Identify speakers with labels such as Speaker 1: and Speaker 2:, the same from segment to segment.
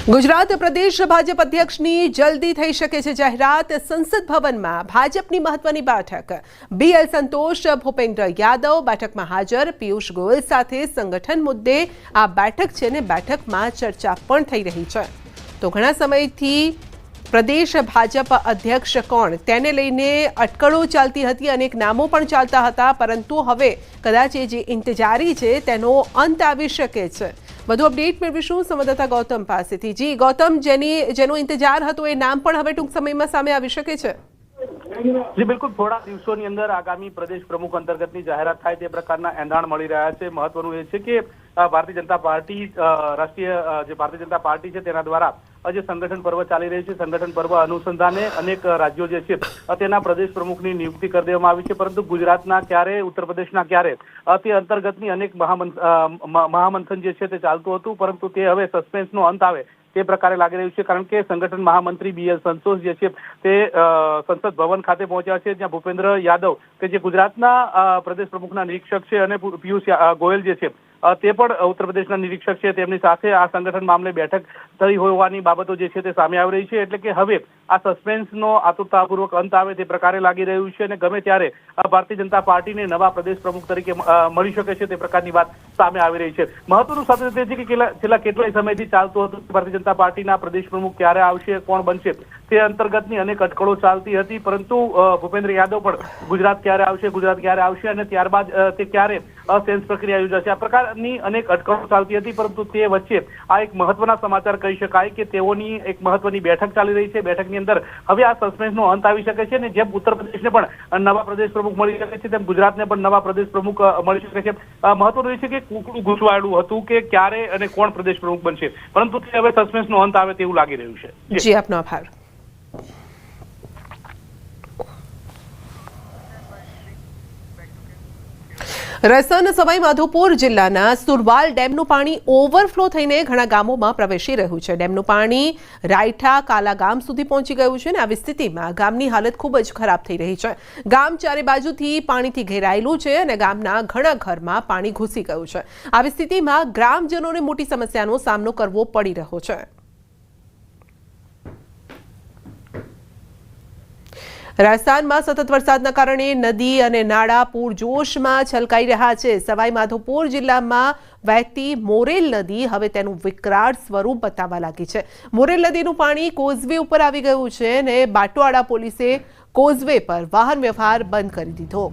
Speaker 1: ગુજરાત પ્રદેશ ભાજપ અધ્યક્ષની જલ્દી થઈ શકે છે જાહેરાત। સંસદ ભવનમાં ભાજપની મહત્વની બેઠક। બીએલ સંતોષ, ભૂપેન્દ્ર યાદવ બેઠકમાં હાજર। પિયુષ ગોયલ સાથે સંગઠન મુદ્દે આ બેઠક છે ને બેઠકમાં ચર્ચા પણ થઈ રહી છે। તો ઘણા સમયથી પ્રદેશ ભાજપ અધ્યક્ષ કોણ તેને લઈને અટકળો ચાલતી હતી, અનેક નામો પણ ચાલતા હતા, પરંતુ હવે કદાચ જે ઇંતજારી છે તેનો અંત આવી શકે છે। વધુ અપડેટ મેળવીશું સંવાદદાતા ગૌતમ પાસેથી। જી ગૌતમ, જેનો ઇંતજાર હતો એ નામ પણ હવે ટૂંક સમયમાં સામે આવી શકે છે।
Speaker 2: જી બિલકુલ, થોડા દિવસોની અંદર આગામી પ્રદેશ પ્રમુખ અંતર્ગતની જાહેરાત થાય તે પ્રકારના એંધાણ મળી રહ્યા છે। મહત્વનું એ છે કે ભારતીય જનતા પાર્ટી રાષ્ટ્રીય જે ભારતીય જનતા પાર્ટી છે તેના દ્વારા જે સંગઠન પર્વ ચાલી રહ્યું છે, સંગઠન પર્વ અનુસંધાને અનેક રાજ્યો જે છે તેના પ્રદેશ પ્રમુખની નિયુક્તિ કરી દેવામાં આવી છે, પરંતુ ગુજરાતના ક્યારે, ઉત્તર પ્રદેશના ક્યારે તે અંતર્ગતની અનેક મહામંથન જે છે તે ચાલતું હતું, પરંતુ તે હવે સસ્પેન્સનો અંત આવે તે પ્રકારે લાગી રહ્યું છે। કારણ કે સંગઠન મહામંત્રી બીએલ સંતોષ જે છે તે સંસદ ભવન ખાતે પહોંચ્યા છે, જ્યાં ભૂપેન્દ્ર યાદવ કે જે ગુજરાતના પ્રદેશ પ્રમુખના નિરીક્ષક છે અને પિયુષ ગોયલ જે છે તે પણ ઉત્તર પ્રદેશના નિરીક્ષક છે, તેમની સાથે આ સંગઠન મામલે બેઠક થઈ હોવાની બાબતો જે છે તે સામે આવી રહી છે। એટલે કે હવે આ સસ્પેન્સનો આતુરતાપૂર્વક અંત આવે તે પ્રકારે લાગી રહ્યું છે અને ગમે ત્યારે ભારતીય જનતા પાર્ટીને નવા પ્રદેશ પ્રમુખ તરીકે મળી શકે છે તે પ્રકારની વાત સામે આવી રહી છે। મહત્વનું સાથે તે છે કે છેલ્લા કેટલાય સમયથી ચાલતું હતું કે ભારતીય જનતા પાર્ટીના પ્રદેશ પ્રમુખ ક્યારે આવશે, કોણ બનશે, તે અંતર્ગતની અનેક અટકળો ચાલતી હતી, પરંતુ ભૂપેન્દ્ર યાદવ પણ ગુજરાત ક્યારે આવશે અને ત્યારબાદ તે ક્યારે સેન્સ પ્રક્રિયા યોજાશે, આ પ્રકારની અનેક અટકળો ચાલતી હતી। પરંતુ તે વચ્ચે આ એક મહત્વના સમાચાર કહી શકાય કે તેઓની એક મહત્વની બેઠક ચાલી રહી છે। બેઠકની અંદર હવે આ સસ્પેન્સનો અંત આવી શકે છે અને જેમ ઉત્તર પ્રદેશને પણ નવા પ્રદેશ પ્રમુખ મળી શકે છે, તેમ ગુજરાતને પણ નવા પ્રદેશ પ્રમુખ મળી શકે છે। મહત્વનું એ છે કે કુકડું ગૂંચવાયેલું હતું કે ક્યારે અને કોણ પ્રદેશ પ્રમુખ બનશે, પરંતુ તે હવે સસ્પેન્સનો અંત આવે તેવું લાગી રહ્યું છે।
Speaker 1: જી, આપનો આભાર। રસન સવાઈ માધોપુર જિલ્લાના સુરવાલ ડેમનું પાણી ઓવરફ્લો થઈને ઘણા ગામોમાં પ્રવેશી રહ્યું છે। ડેમનું પાણી રાયઠા કાલા ગામ સુધી પહોંચી ગયું છે અને આવી સ્થિતિમાં ગામની હાલત ખૂબ જ ખરાબ થઈ રહી છે। ગામ ચારે બાજુથી પાણીથી ઘેરાયેલું છે અને ગામના ઘણા ઘરમાં પાણી ઘૂસી ગયું છે। આવી સ્થિતિમાં ગ્રામજનોને મોટી સમસ્યાનો સામનો કરવો પડી રહ્યો છે। રાજસ્થાનમાં સતત વરસાદના કારણે નદી અને નાળા પૂરજોશમાં છલકાઈ રહ્યા છે। સવાઈ માધોપુર જિલ્લામાં વહેતી મોરેલ નદી હવે તેનું વિકરાળ સ્વરૂપ બતાવવા લાગી છે। મોરેલ નદીનું પાણી કોઝવે ઉપર આવી ગયું છે અને બાટવાડા પોલીસે કોઝવે પર વાહન વ્યવહાર બંધ કરી દીધો।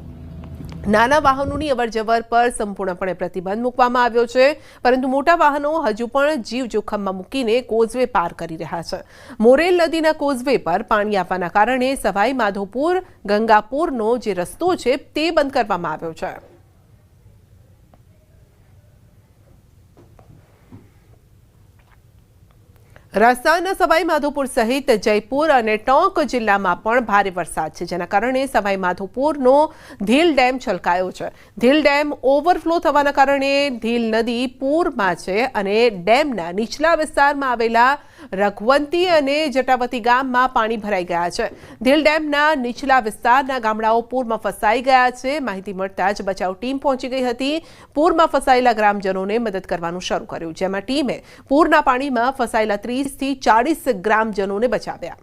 Speaker 1: નાના વાહનોની અવરજવર પર સંપૂર્ણપણે પ્રતિબંધ મૂકવામાં આવ્યો છે, પરંતુ મોટા વાહનો હજુ પણ જીવ જોખમમાં મૂકીને કોઝવે પાર કરી રહ્યા છે। મોરેલ નદીના કોઝવે પર પાણી આવવાના કારણે સવાઈ માધોપુર ગંગાપુરનો જે રસ્તો છે તે બંધ કરવામાં આવ્યો છે। રાજસ્થાનના સવાઈ માધોપુર સહિત જયપુર અને ટોંક જિલ્લામાં પણ ભારે વરસાદ છે, જેના કારણે સવાઈ માધોપુરનો ધીલ ડેમ છલકાયો છે। ધીલ ડેમ ઓવરફ્લો થવાના કારણે ધીલ નદી પૂરમાં છે અને ડેમના નીચલા વિસ્તારમાં આવેલા રઘવંતી અને જટાવતી ગામમાં પાણી ભરાઈ ગયા છે। ધીલ ડેમના નીચલા વિસ્તારના ગામડાઓ પૂરમાં ફસાઈ ગયા છે। માહિતી મળતા જ બચાવ ટીમ પહોંચી ગઈ હતી। પૂરમાં ફસાયેલા ગ્રામજનોને મદદ કરવાનું શરૂ કર્યું, જેમાં ટીમે પૂરના પાણીમાં ફસાયેલા 30 થી 40 ગ્રામજનોને બચાવ્યા।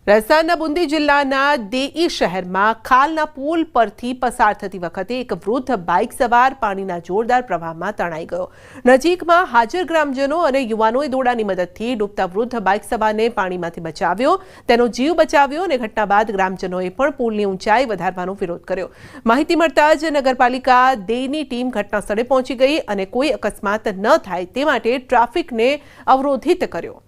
Speaker 1: રાજસ્થાનના બુંદી જિલ્લાના દેઈ શહેરમાં ખાલના પુલ પરથી પસાર થતી વખતે એક વૃદ્ધ બાઇક સવાર પાણીના જોરદાર પ્રવાહમાં તણાઈ ગયો। નજીકમાં હાજર ગ્રામજનો અને યુવાનોએ દોરડાની મદદથી ડૂબતા વૃદ્ધ બાઇક સવારને પાણીમાંથી બચાવ્યો, તેનો જીવ બચાવ્યો અને ઘટના બાદ ગ્રામજનોએ પણ પુલની ઊંચાઈ વધારવાનો વિરોધ કર્યો। માહિતી મળતા જ નગરપાલિકા દેઈની ટીમ ઘટના સ્થળે પહોંચી ગઈ અને કોઈ અકસ્માત ન થાય તે માટે ટ્રાફિકને અવરોધિત કર્યો।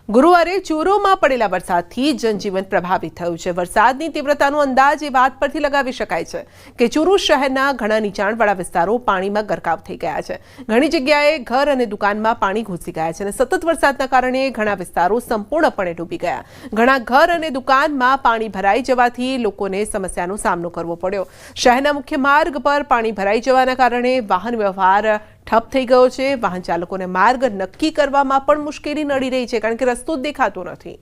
Speaker 1: ગુરુવારે ચૂરુમાં પડેલા વરસાદથી જનજીવન પ્રભાવિત થયું છે। વરસાદની તીવ્રતાનો અંદાજ એ વાત પરથી લગાવી શકાય છે કે ચૂરુ શહેરના ઘણા નીચાણવાળા વિસ્તારો પાણીમાં ગરકાવ થઈ ગયા છે। ઘણી જગ્યાએ ઘર અને દુકાનમાં પાણી ઘૂસી ગયા છે અને સતત વરસાદના કારણે ઘણા વિસ્તારો સંપૂર્ણપણે ડૂબી ગયા। ઘણા ઘર અને દુકાનમાં પાણી ભરાઈ જવાથી લોકોને સમસ્યાનો સામનો કરવો પડ્યો। શહેરના મુખ્ય માર્ગ પર પાણી ભરાઈ જવાના કારણે વાહન વ્યવહાર ठप થઈ ગયો છે। વાહન ચાલકોને માર્ગ નક્કી કરવામાં પણ મુશ્કેલી નડી રહી છે, કારણ કે રસ્તો જ દેખાતો નથી।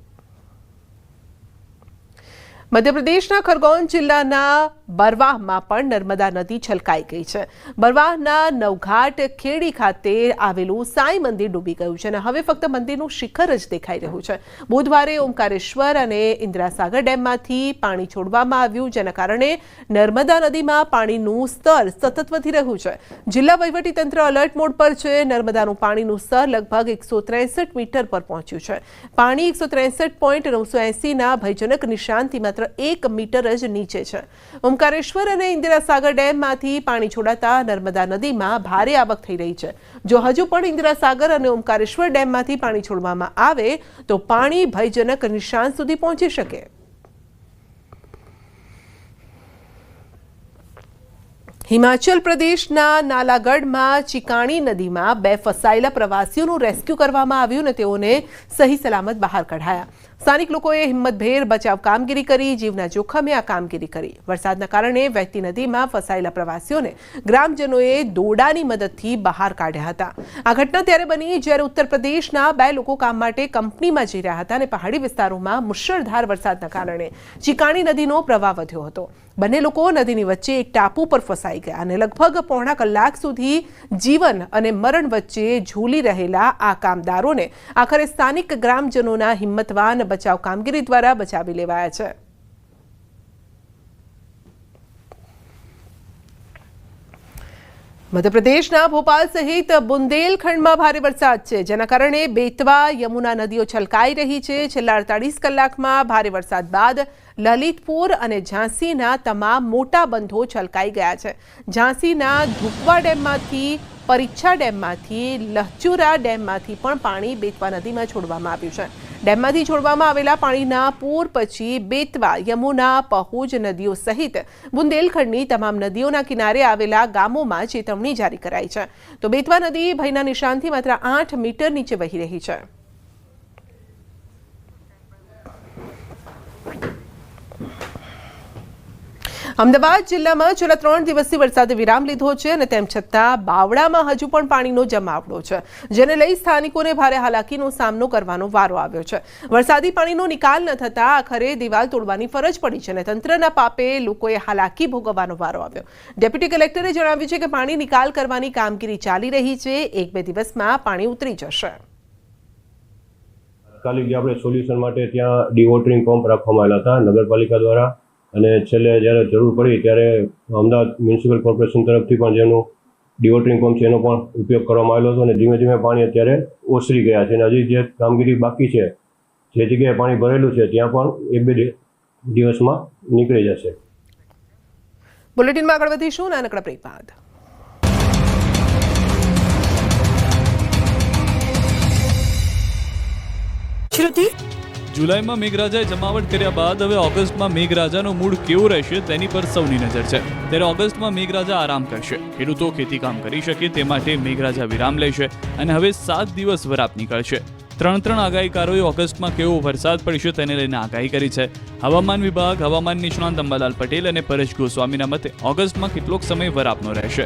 Speaker 1: મધ્યપ્રદેશના ખરગોન જિલ્લાના બરવાહમાં પણ નર્મદા નદી છલકાઈ ગઈ છે. બરવાહના નવઘાટ ખેડી ખાતે આવેલું સાંઈ મંદિર ડૂબી ગયું છે અને હવે ફક્ત મંદિરનું શિખર જ દેખાઈ રહ્યું છે. બુધવારે ઓમકારેશ્વર અને ઇન્દિરાસાગર ડેમમાંથી પાણી છોડવામાં આવ્યું, જેના કારણે નર્મદા નદીમાં પાણીનું સ્તર સતત વધી રહ્યું છે. જિલ્લા વહીવટીતંત્ર એલર્ટ મોડ પર છે. નર્મદાનું પાણીનું સ્તર લગભગ 163 મીટર પર પહોંચ્યું છે. પાણી 163.980ના ભયજનક નિશાનથી માત્ર 1 મીટર જ નીચે છે. ઓમકારેશ્વર અને ઇન્દિરાસાગર ડેમમાંથી પાણી છોડાતા નર્મદા નદીમાં ભારે આવક થઈ રહી છે. જો હજુ પણ ઇન્દિરાસાગર અને ઓમકારેશ્વર ડેમમાંથી પાણી છોડવામાં આવે તો પાણી ભયજનક નિશાન સુધી પહોંચી શકે. હિમાચલ પ્રદેશના નાલાગઢમાં ચિકાણી નદીમાં 2 ફસાયેલા પ્રવાસીઓનું રેસ્ક્યુ કરવામાં આવ્યું અને તેઓને સહી સલામત બહાર કઢાયા. સ્થાનિક લોકોએ હિંમતભેર બચાવ કામગીરી કરી, જીવના જોખમે આ કામગીરી કરી. વરસાદના કારણે વહેતી નદીમાં ફસાયેલા પ્રવાસીઓને ગ્રામજનોએ દોરડાની મદદથી બહાર કાઢ્યા હતા. આ ઘટના ત્યારે બની જ્યારે ઉત્તર પ્રદેશના 2 લોકો કામ માટે કંપનીમાં જઈ રહ્યા હતા અને પહાડી વિસ્તારોમાં મુશળધાર વરસાદના કારણે ચિકાણી નદીનો પ્રવાહ વધ્યો હતો. બંને લોકો નદીની વચ્ચે એક ટાપુ પર ફસાઈ ગયા અને લગભગ પોણા કલાક સુધી જીવન અને મરણ વચ્ચે ઝૂલી રહેલા આ કામદારોને આખરે સ્થાનિક ગ્રામજનોના હિંમતવાન બચાવ કામગીરી દ્વારા બચાવી લેવાયા છે. મધ્યપ્રદેશના ભોપાલ સહિત બુંદેલખંડમાં ભારે વરસાદ છે, જેના કારણે બેતવા યમુના નદીઓ છલકાઈ રહી છે. છેલ્લા 48 કલાકમાં ભારે વરસાદ બાદ લલિતપુર અને ઝાંસીના તમામ મોટા બંધો છલકાઈ ગયા છે. ઝાંસીના ધુકવા ડેમમાંથી, પરીચ્છા ડેમમાંથી, લહચુરા ડેમમાંથી પણ પાણી બેતવા નદીમાં છોડવામાં આવ્યું છે. ડેમમાંથી છોડવામાં આવેલા પાણીના પૂર પછી બેતવા, યમુના, પહુજ નદીઓ સહિત બુંદેલખંડની તમામ નદીઓના કિનારે આવેલા ગામોમાં ચેતવણી જારી કરાઈ છે. તો બેતવા નદી ભયના નિશાનથી માત્ર 8 મીટર નીચે વહી રહી છે. અમદાવાદ જિલ્લામાં છેલ્લા 3 દિવસથી વરસાદે વિરામ લીધો છે અને તેમ છતાં બાવળામાં હજુ પણ પાણીનો જમાવડો છે, જેને લઈ સ્થાનિકોને ભારે હાલાકીનો સામનો કરવાનો વારો આવ્યો છે. વરસાદી પાણીનો નિકાલ ન થતા આખરે દિવાલ તોડવાની ફરજ પડી છે અને તંત્રના પાપે લોકોએ હાલાકી ભોગવવાનો વારો આવ્યો. ડેપ્યુટી કલેક્ટરે જણાવ્યું છે કે પાણી નિકાલ કરવાની કામગીરી ચાલી રહી છે. 1-2 દિવસમાં પાણી ઉતરી જશે.
Speaker 3: તાત્કાલિક જે આપણે સોલ્યુશન માટે ત્યાં ડિવોટરિંગ પંપ રાખવામાં આવેલા હતા નગરપાલિકા દ્વારા, અને છેલ્લે જ્યારે જરૂર પડી ત્યારે અમદાવાદ મ્યુનિસિપલ કોર્પોરેશન તરફથી પણ જેનું ડિવોટરિંગ પંપ છે એનો પણ ઉપયોગ કરવામાં આવેલો હતો અને ધીમે ધીમે પાણી અત્યારે ઓસરી ગયા છે અને હજી જે કામગીરી બાકી છે, જે જગ્યાએ પાણી ભરેલું છે ત્યાં પણ 1-2 દિવસમાં નીકળી જશે.
Speaker 1: બુલેટિનમાં આગળ વધીશું. નાનકડા બ્રેક બાદ
Speaker 4: જુલાઈમાં મેઘરાજાએ જમાવટ કર્યા બાદ હવે ઓગસ્ટમાં મેઘરાજાનો મૂડ કેવો રહેશે તેની પર સૌની નજર છે. ત્યારે ઓગસ્ટમાં મેઘરાજા આરામ કરશે. ખેડૂતો ખેતીકામ કરી શકે તે માટે મેઘરાજા વિરામ લેશે અને હવે 7 દિવસ વરાપ નીકળશે. 3 આગાહીકારોએ ઓગસ્ટમાં કેવો વરસાદ પડશે તેને લઈને આગાહી કરી છે. હવામાન વિભાગ, હવામાન નિષ્ણાંત અંબાલાલ પટેલ અને પરેશ ગોસ્વામીના મતે ઓગસ્ટમાં કેટલોક સમય વરાપનો રહેશે.